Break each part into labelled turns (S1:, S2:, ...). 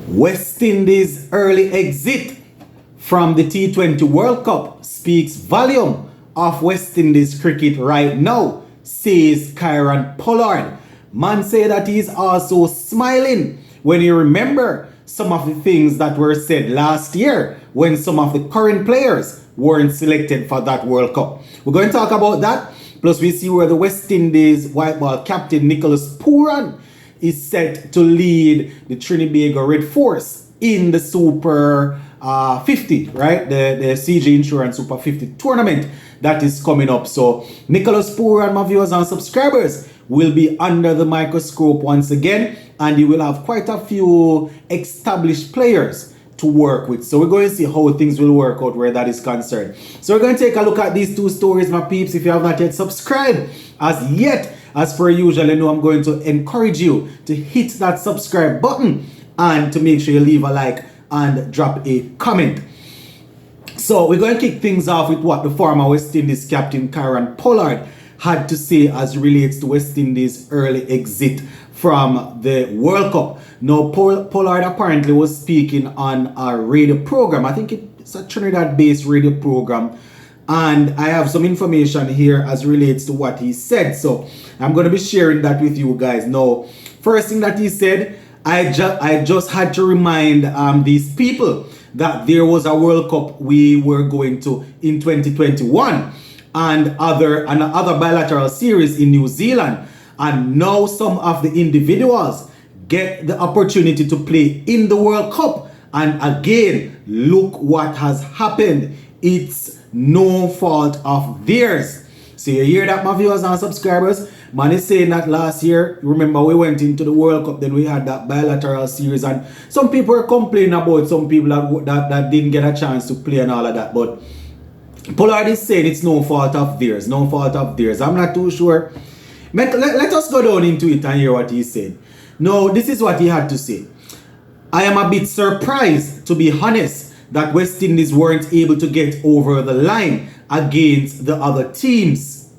S1: West Indies' early exit from the T20 World Cup speaks volume of West Indies cricket right now, says Kieran Pollard. Man say that he's also smiling when he remember some of the things that were said last year when some of the current players weren't selected for that World Cup. We're going to talk about that. Plus we see where the West Indies white ball captain Nicholas Pooran is set to lead the Trinidad Red Force in the Super 50, right? The CG Insurance Super 50 tournament that is coming up. So Nicholas Pooran, my viewers and subscribers, will be under the microscope once again, and you will have quite a few established players to work with. So we're going to see how things will work out where that is concerned. So we're going to take a look at these two stories, my peeps. If you have not yet subscribed as yet, as per usual, you know I'm going to encourage you to hit that subscribe button and to make sure you leave a like and drop a comment. So we're going to kick things off with what the former West Indies captain Kieran Pollard had to say as relates to West Indies' early exit from the World Cup. Now, Pollard apparently was speaking on a radio program. I think it's a Trinidad-based radio program. And I have some information here as relates to what he said. So I'm going to be sharing that with you guys. Now, first thing that he said, I just had to remind these people that there was a World Cup we were going to in 2021 and other bilateral series in New Zealand. And now some of the individuals get the opportunity to play in the World Cup. And again, look what has happened. It's no fault of theirs. So you hear that, my viewers and subscribers? Man is saying that last year, remember we went into the World Cup, then we had that bilateral series, and some people were complaining about some people that didn't get a chance to play and all of that. But Pollard is saying it's no fault of theirs, no fault of theirs. I'm not too sure. Let us go down into it and hear what he said. No, this is what he had to say. I am a bit surprised, to be honest, that West Indies weren't able to get over the line against the other teams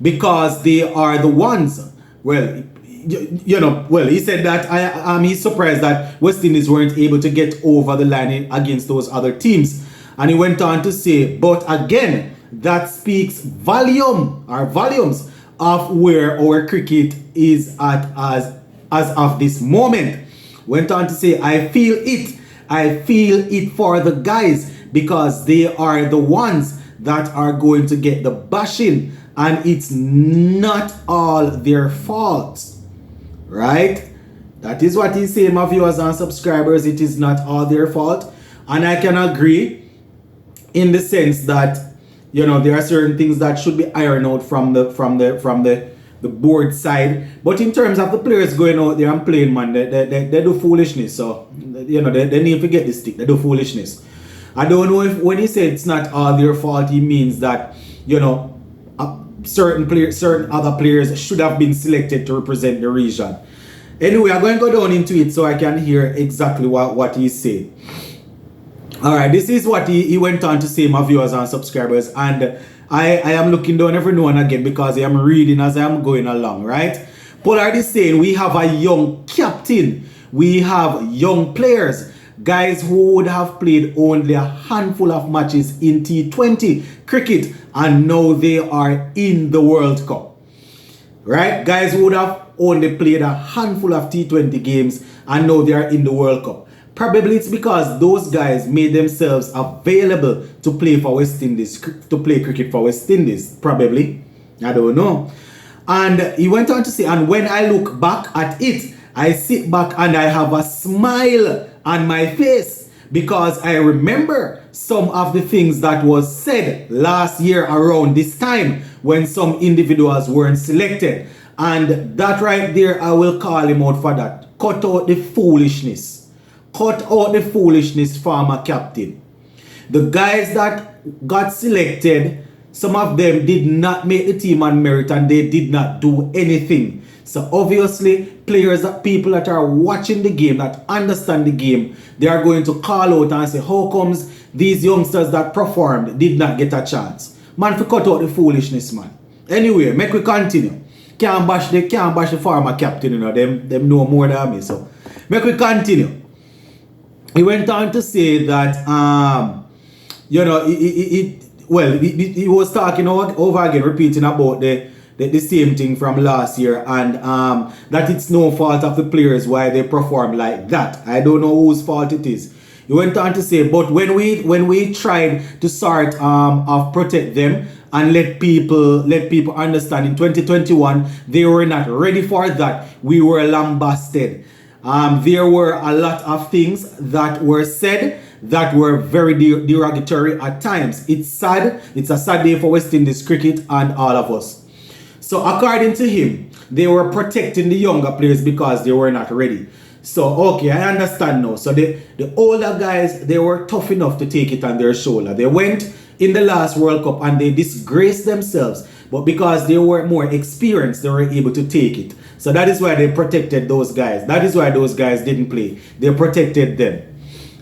S1: because they are the ones. Well, he said that he's surprised that West Indies weren't able to get over the line against those other teams. And he went on to say, but again, that speaks volumes of where our cricket is at as of this moment. Went on to say, I feel it for the guys because they are the ones that are going to get the bashing, and it's not all their fault. Right? That is what he's saying, my viewers and subscribers. It is not all their fault. And I can agree in the sense that, there are certain things that should be ironed out from the board side. But in terms of the players going out there and playing, man, they do foolishness. So, they need to get the stick. They do foolishness. I don't know if when he said it's not all their fault, he means that, certain other players should have been selected to represent the region. Anyway, I'm going to go down into it so I can hear exactly what he said. Alright, this is what he went on to say, my viewers and subscribers. And I am looking down every now and again because I am reading as I am going along, right? Pollard is saying we have a young captain. We have young players. Guys who would have played only a handful of matches in T20 cricket and now they are in the World Cup. Right? Guys who would have only played a handful of T20 games and now they are in the World Cup. Probably it's because those guys made themselves available to play for West Indies, to play cricket for West Indies. Probably. I don't know. And he went on to say, and when I look back at it, I sit back and I have a smile on my face because I remember some of the things that was said last year around this time when some individuals weren't selected. And that right there, I will call him out for that. Cut out the foolishness. Cut out the foolishness, former captain. The guys that got selected, some of them did not make the team on merit and they did not do anything. So obviously, people that are watching the game, that understand the game, they are going to call out and say, how comes these youngsters that performed did not get a chance? Man, for cut out the foolishness, man. Anyway, make we continue. Can't bash the former captain, them know more than me. So make we continue. he went on to say that you know, he was talking over again, repeating about the same thing from last year, and that it's no fault of the players why they perform like that. I don't know whose fault it is. He went on to say, but when we tried to sort of protect them and let people understand in 2021 they were not ready for that, we were lambasted. There were a lot of things that were said that were very derogatory at times. It's sad. It's a sad day for West Indies cricket and all of us. So according to him, they were protecting the younger players because they were not ready. So, okay, I understand now. So the older guys, they were tough enough to take it on their shoulder. They went in the last World Cup and they disgraced themselves. But because they were more experienced, they were able to take it. So that is why they protected those guys. That is why those guys didn't play. They protected them.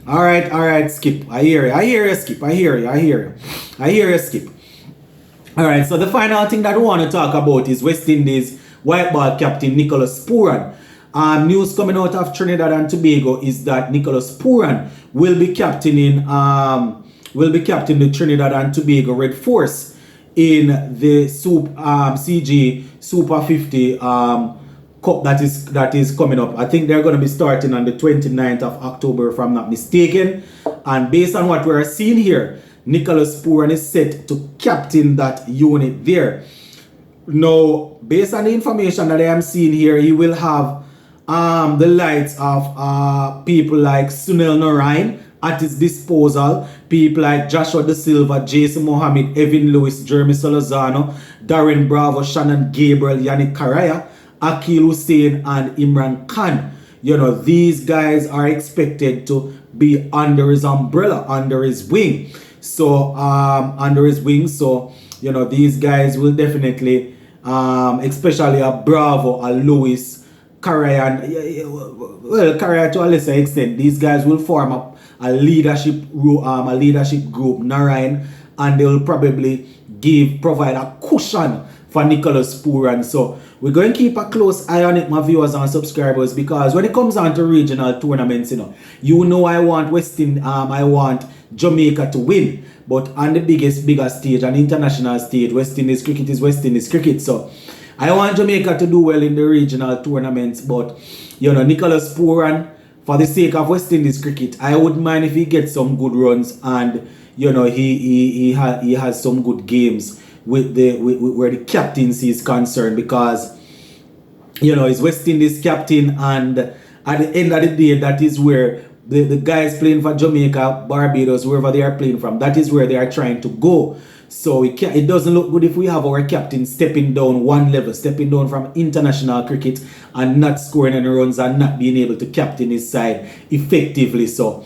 S1: All right, Skip. I hear you, Skip. I hear you, Skip. All right, so the final thing that we want to talk about is West Indies white ball captain Nicholas Pooran. News coming out of Trinidad and Tobago is that Nicholas Pooran will be captaining the Trinidad and Tobago Red Force in the CG Super 50 Cup that is coming up. I think they're going to be starting on the 29th of October, if I'm not mistaken. And based on what we're seeing here, Nicholas Pooran is set to captain that unit there. Now, based on the information that I am seeing here, he will have the likes of people like Sunil Narain at his disposal. People like Joshua De Silva, Jason Mohammed, Evan Lewis, Jeremy Solozano, Darren Bravo, Shannon Gabriel, Yannick Karaya, Akil Hussain, and Imran Khan. You know, these guys are expected to be under his umbrella, under his wing. So, you know, these guys will definitely, especially a Bravo, a Lewis, Karaya, and Karaya to a lesser extent, these guys will form a leadership group, Narayan, and they will probably provide a cushion for Nicholas Pooran. So we're going to keep a close eye on it, my viewers and subscribers, because when it comes on to regional tournaments, you know I want Jamaica to win, but on the bigger stage, an international stage, West Indies cricket is West Indies cricket. So I want Jamaica to do well in the regional tournaments, but Nicholas Pooran, for the sake of West Indies cricket, I wouldn't mind if he gets some good runs and he has some good games with where the captaincy is concerned, because he's West Indies captain, and at the end of the day, that is where the guys playing for Jamaica, Barbados, wherever they are playing from, that is where they are trying to go. So it doesn't look good if we have our captain stepping down one level, stepping down from international cricket and not scoring any runs and not being able to captain his side effectively. So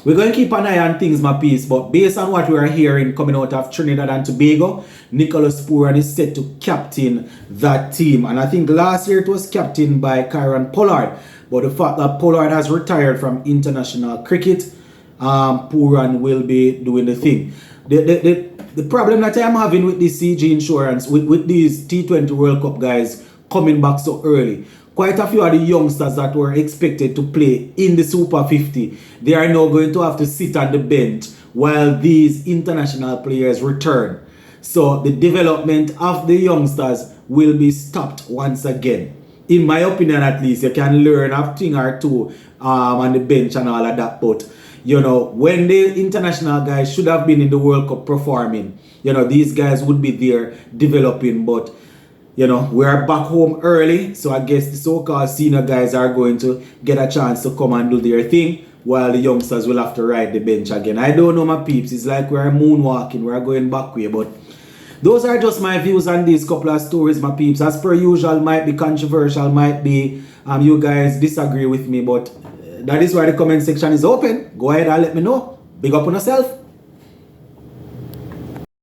S1: we're going to keep an eye on things, my peeps, but based on what we are hearing coming out of Trinidad and Tobago, Nicholas Pooran is set to captain that team. And I think last year it was captained by Kieran Pollard, but the fact that Pollard has retired from international cricket, Pooran will be doing the thing. The problem that I'm having with this CG insurance, with these T20 World Cup guys coming back so early, quite a few of the youngsters that were expected to play in the Super 50, they are now going to have to sit on the bench while these international players return. So the development of the youngsters will be stopped once again. In my opinion, at least, you can learn a thing or two on the bench and all of that, but when the international guys should have been in the World Cup performing, these guys would be there developing, but we are back home early, so I guess the so-called senior guys are going to get a chance to come and do their thing, while the youngsters will have to ride the bench again. I don't know, my peeps, it's like we're moonwalking, we're going back way, but those are just my views on these couple of stories, my peeps. As per usual, might be controversial, might be you guys disagree with me, but that is why the comment section is open. Go ahead and let me know. Big up on yourself.